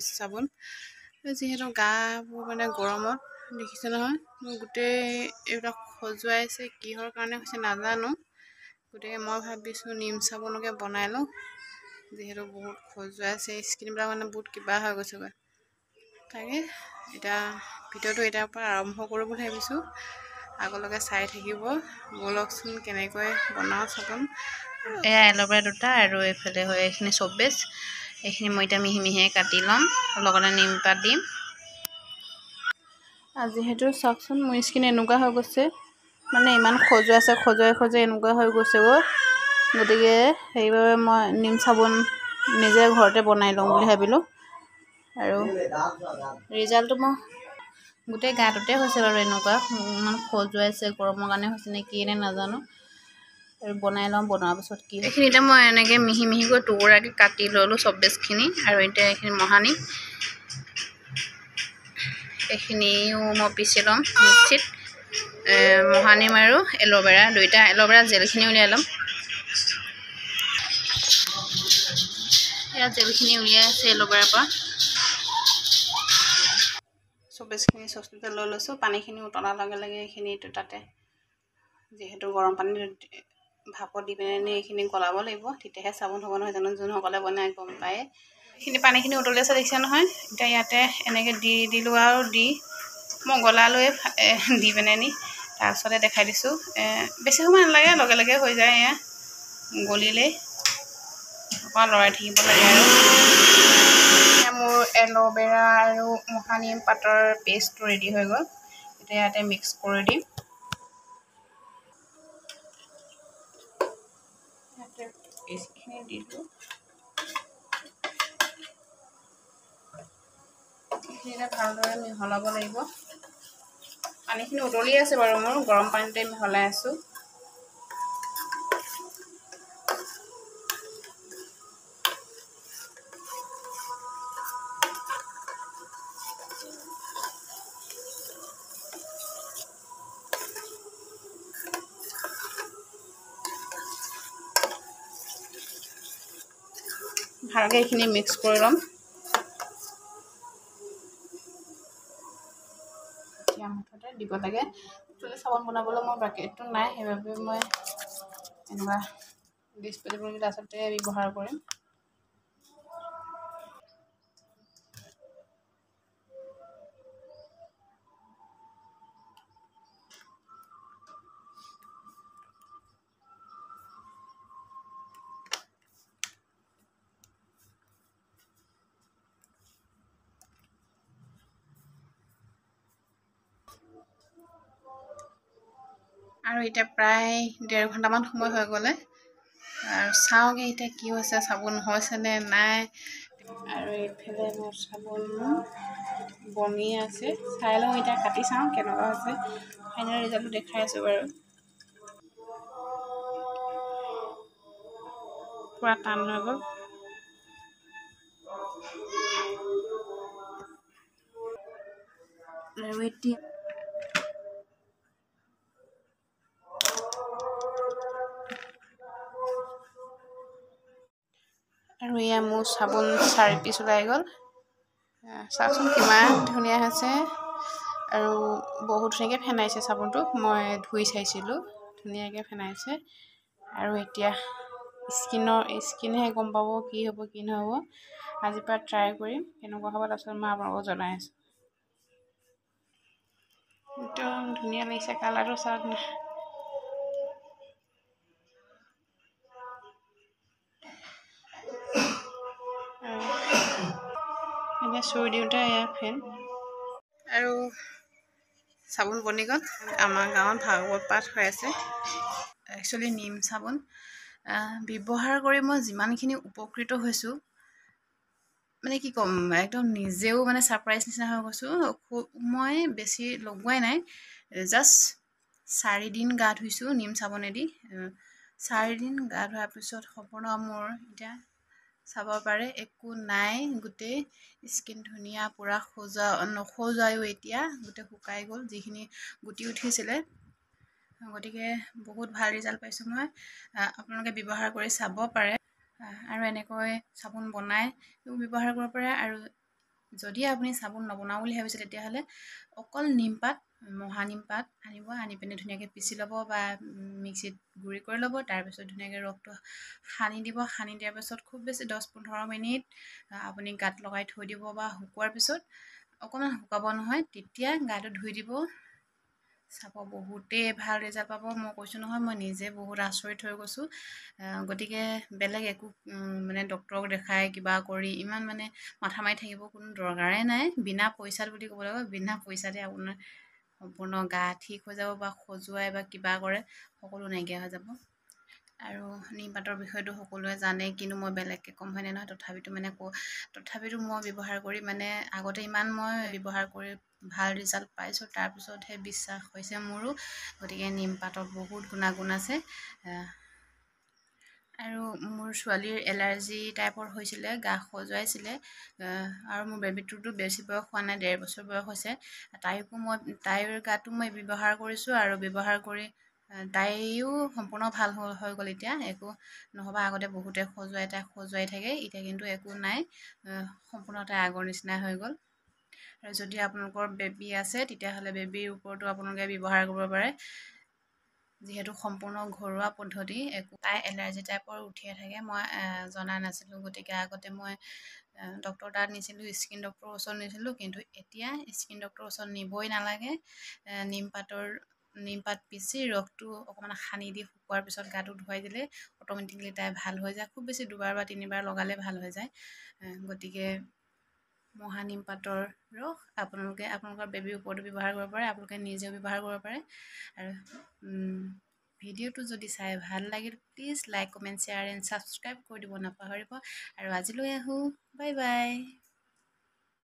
চাবোন যিহেতু গাবোৰ মানে গৰমত দেখিছে নহয় মোৰ গোটেই এইবিলাক খজুৱাইছে কিহৰ কাৰণে হৈছে নাজানো গতিকে মই ভাবিছোঁ নিম চাবোনকে বনাই লওঁ যিহেতু বহুত খজুৱাইছে স্কিনবিলাক মানে বহুত কিবা হৈ গৈছেগৈ তাকে এতিয়া ভিডিঅ'টো এতিয়াৰ পৰা আৰম্ভ কৰোঁ বুলি ভাবিছোঁ আগলৈকে চাই থাকিব বলকচোন কেনেকৈ বনাওঁ চাবোন এয়া এল'ভেৰা দুটা আৰু এইফালে হয় এইখিনি চবেজ এইখিনি মই এতিয়া মিহি মিহিয়ে কাটি ল'ম লগতে নিম পাত দিম যিহেতু চাওকচোন মোৰ স্কিন এনেকুৱা হৈ গৈছে মানে ইমান খজুৱাইছে খজুৱাই এনেকুৱা হৈ গৈছেগৈ গতিকে সেইবাবে মই নিম চাবোন নিজে ঘৰতে বনাই লওঁ বুলি ভাবিলোঁ আৰু ৰিজাল্টটো মই গোটেই গাটোতে হৈছে বাৰু এনেকুৱা ইমান খজুৱাইছে গৰমৰ কাৰণে হৈছে নে কি নে নাজানো আৰু বনাই লওঁ বনোৱাৰ পাছত কি এইখিনিতে মই এনেকৈ মিহি মিহিকৈ টুকুৰাকৈ কাটি ল'লোঁ চবেজখিনি আৰু এতিয়া এইখিনি মহানিম এইখিনিও মই পিচি ল'ম মিক্সিত মহানিম আৰু এল'ভেৰা দুইটা এল'ভেৰা জেলখিনি উলিয়াই ল'ম এয়া জেলখিনি উলিয়াই আছে এল'ভেৰাৰ পৰা চবেজখিনি চচটোতে লৈ লৈছোঁ পানীখিনি উতলাৰ লগে লগে এইখিনি তাতে যিহেতু গৰম পানী ভাপত দি পিনে এইখিনি গলাব লাগিব তেতিয়াহে চাবোন হ'ব নহয় জানো যোনসকলে বনাই গম পায় এইখিনি পানীখিনি উতলি আছে দেখিছে নহয় এতিয়া ইয়াতে এনেকৈ দিলোঁ আৰু দি মই গলালৈ দি পিনে নি তাৰপিছতে দেখাই দিছোঁ বেছি সময় নালাগে লগে লগে হৈ যায় এয়া গলিলেই অকণমান লৰাই থাকিব লাগে আৰু মোৰ এল'ভেৰা আৰু মহানিম পাতৰ পেষ্টটো ৰেডি হৈ গ'ল এতিয়া ইয়াতে মিক্স কৰি দিম ইয়াতে পেষ্টখিনি দিলোঁ এইখিনি ভালদৰে মিহলাব লাগিব পানীখিনি উতলি আছে বাৰু মোৰ গৰম পানীতে মিহলাই আছোঁ ভালকৈ এইখিনি মিক্স কৰি ল'ম এতিয়া মুঠতে দিব লাগে চাবোন বনাবলৈ মোৰ বাকেটটো নাই সেইবাবে মই এনেকুৱা ডিছপ'জেবল গ্লাছতে ব্যৱহাৰ কৰিম আৰু এতিয়া প্ৰায় 1.5 ঘণ্টামান সময় হৈ গ'লে আৰু চাওঁগৈ এতিয়া কি হৈছে চাবোন হৈছেনে নাই আৰু এইফালে মোৰ চাবোন বনি আছে চাই লওঁ এতিয়া কাটি চাওঁ কেনেকুৱা হৈছে ফাইনেল ৰিজাল্টটো দেখাই আছোঁ বাৰু পুৰা টান হৈ গ'ল আৰু এতিয়া আৰু এয়া মোৰ চাবোন 4 পিচ ওলাই গ'ল চাওকচোন কিমান ধুনীয়া হৈছে আৰু বহুত ধুনীয়াকৈ ফেনাইছে চাবোনটো মই ধুই চাইছিলোঁ ধুনীয়াকৈ ফেনাইছে আৰু এতিয়া স্কিনহে গম পাব কি হ'ব কি নহ'ব আজিৰ পৰা ট্ৰাই কৰিম কেনেকুৱা হ'ব তাৰপিছত মই আপোনালোকক জনাই আছোঁ একদম ধুনীয়া লাগিছে কালাৰটো চাওক না এনে চুই দিওঁতে এয়া ফেন আৰু চাবোন বনি গ'ল আমাৰ গাঁৱত ভাগৱত পাঠ হৈ আছে একচুৱেলি নিম চাবোন ব্যৱহাৰ কৰি মই যিমানখিনি উপকৃত হৈছোঁ মানে কি ক'ম একদম নিজেও মানে ছাৰপ্ৰাইজ নিচিনা হৈ গৈছোঁ মই বেছি লগোৱাই নাই জাষ্ট 4 দিন গা ধুইছোঁ নিম চাবোনেদি 4 দিন গা ধোৱাৰ পিছত সম্পূৰ্ণ মোৰ এতিয়া চাব পাৰে একো নাই গোটেই স্কিন ধুনীয়া পূৰা নখজুৱায়ো এতিয়া গোটেই শুকাই গ'ল যিখিনি গুটি উঠিছিলে গতিকে বহুত ভাল ৰিজাল্ট পাইছোঁ মই আপোনালোকে ব্যৱহাৰ কৰি চাব পাৰে আৰু এনেকৈ চাবোন বনাই ব্যৱহাৰ কৰিব পাৰে আৰু যদি আপুনি চাবোন নবনাওঁ বুলি ভাবিছে তেতিয়াহ'লে অকল নিমপাত মহানিমপাত আনিব, আনি পিনে ধুনীয়াকৈ পিচি ল'ব বা মিক্সিত গুড়ি কৰি ল'ব। তাৰপিছত ধুনীয়াকৈ ৰসটো সানি দিব। সানি দিয়াৰ পিছত খুব বেছি 10-15 মিনিট আপুনি গাত লগাই থৈ দিব বা শুকোৱাৰ পিছত অকণমান শুকাব নহয়, তেতিয়া গাটো ধুই দিব। চাব বহুতেই ভাল ৰিজাল্ট পাব। মই কৈছোঁ নহয়, মই নিজে বহুত আচৰিত হৈ গৈছোঁ। গতিকে বেলেগ একো মানে ডক্তৰক দেখাই কিবা কৰি ইমান মানে মাথা মাৰি থাকিব কোনো দৰকাৰেই নাই। বিনা পইচাত বুলি ক'ব লাগিব, বিনা পইচাতে আপোনাৰ সম্পূৰ্ণ গা ঠিক হৈ যাব বা খজুৱাই বা কিবা কৰে সকলো নাইকিয়া হৈ যাব। আৰু নিমপাতৰ বিষয়টো সকলোৱে জানে, কিন্তু মই বেলেগকৈ ক'ম হয়নে নহয়, তথাপিতো মই ব্যৱহাৰ কৰি মানে আগতে ইমান মই ব্যৱহাৰ কৰি ভাল ৰিজাল্ট পাইছোঁ, তাৰপিছতহে বিশ্বাস হৈছে মোৰো। গতিকে নিমপাতত বহুত গুণাগুণ আছে। আৰু মোৰ ছোৱালীৰ এলাৰ্জি টাইপৰ হৈছিলে, গা খজুৱাইছিলে। আৰু মোৰ বেবীটোতো বেছি বয়স হোৱা নাই, 1.5 বছৰ বয়স হৈছে। তাইৰ গাতো মই ব্যৱহাৰ কৰিছোঁ, আৰু ব্যৱহাৰ কৰি তাইও সম্পূৰ্ণ ভাল হৈ গ'ল। এতিয়া একো নহ'বা আগতে বহুতে তাই খজুৱাই থাকে, এতিয়া কিন্তু একো নাই, সম্পূৰ্ণ তাই আগৰ নিচিনাই হৈ গ'ল। আৰু যদি আপোনালোকৰ বেবী আছে তেতিয়াহ'লে বেবীৰ ওপৰতো আপোনালোকে ব্যৱহাৰ কৰিব পাৰে, যিহেতু সম্পূৰ্ণ ঘৰুৱা পদ্ধতি। তাই এলাৰ্জি টাইপৰ উঠিয়ে থাকে, মই জনা নাছিলোঁ। গতিকে আগতে মই ডক্টৰ তাত নিছিলোঁ, স্কিন ডক্টৰৰ ওচৰত নিছিলোঁ, কিন্তু এতিয়া স্কিন ডক্টৰৰ ওচৰত নিবই নালাগে। নিমপাত পিচি ৰসটো অকণমান সানি দি শুকোৱাৰ পিছত গাটো ধুৱাই দিলে অট'মেটিকলি তাই ভাল হৈ যায়। খুব বেছি 2বাৰ বা 3বাৰ লগালে ভাল হৈ যায়। গতিকে মহানিমপাতৰ ৰস আপোনালোকৰ বেবীৰ ওপৰতো ব্যৱহাৰ কৰিব পাৰে, আপোনালোকে নিজেও ব্যৱহাৰ কৰিব পাৰে। আৰু ভিডিঅ'টো যদি চাই ভাল লাগিল, please like, comment, share and subscribe কৰি দিব নাপাহৰিব। আৰু আজিলৈ আহোঁ, বাই বাই।